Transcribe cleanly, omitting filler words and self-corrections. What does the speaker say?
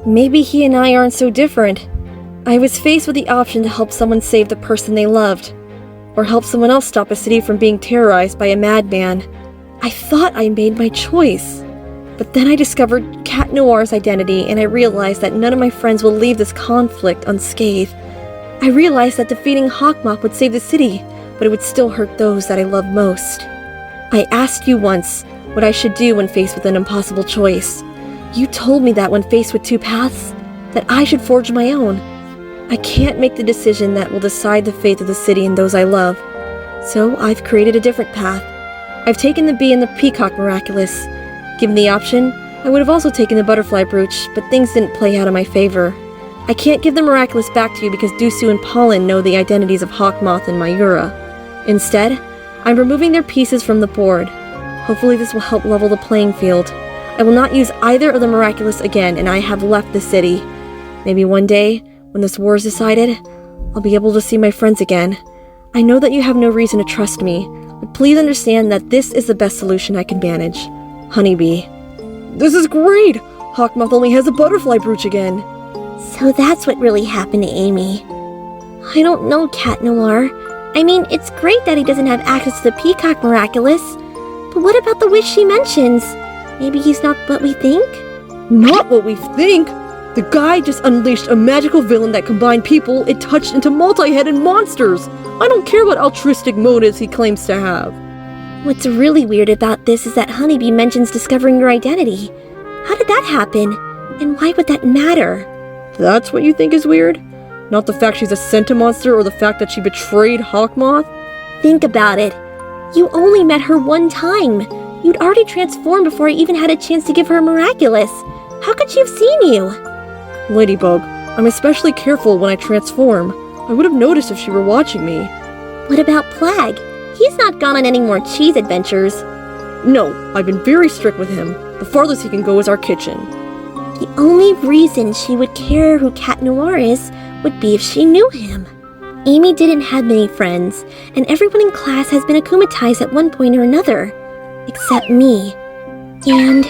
Maybe he and I aren't so different. I was faced with the option to help someone save the person they loved, or help someone else stop a city from being terrorized by a madman. I thought I made my choice. But then I discovered Cat Noir's identity, and I realized that none of my friends will leave this conflict unscathed. I realized that defeating Hawkmoth would save the city, but it would still hurt those that I love most. I asked you once what I should do when faced with an impossible choice. You told me that when faced with two paths, that I should forge my own. I can't make the decision that will decide the fate of the city and those I love, so I've created a different path. I've taken the bee and the peacock miraculous. Given the option, I would have also taken the butterfly brooch, but things didn't play out in my favor. I can't give the miraculous back to you because Dusu and Pollen know the identities of Hawkmoth and Mayura. Instead, I'm removing their pieces from the board. Hopefully this will help level the playing field. I will not use either of the miraculous again, and I have left the city. Maybe one day, when this war is decided, I'll be able to see my friends again. I know that you have no reason to trust me, but please understand that this is the best solution I can manage. Honeybee. This is great! Hawkmoth only has a butterfly brooch again. So that's what really happened to Amy. I don't know, Cat Noir. I mean, it's great that he doesn't have access to the Peacock Miraculous, but what about the wish she mentions? Maybe he's not what we think? Not what we think? The guy just unleashed a magical villain that combined people it touched into multi-headed monsters! I don't care what altruistic motives he claims to have. What's really weird about this is that Honeybee mentions discovering your identity. How did that happen? And why would that matter? That's what you think is weird? Not the fact she's a centimonster or the fact that she betrayed Hawkmoth? Think about it. You only met her one time. You'd already transformed before I even had a chance to give her a miraculous. How could she have seen you? Ladybug, I'm especially careful when I transform. I would have noticed if she were watching me. What about Plague? He's not gone on any more cheese adventures. No, I've been very strict with him. The farthest he can go is our kitchen. The only reason she would care who Cat Noir is would be if she knew him. Amy didn't have many friends, and everyone in class has been akumatized at one point or another. Except me. And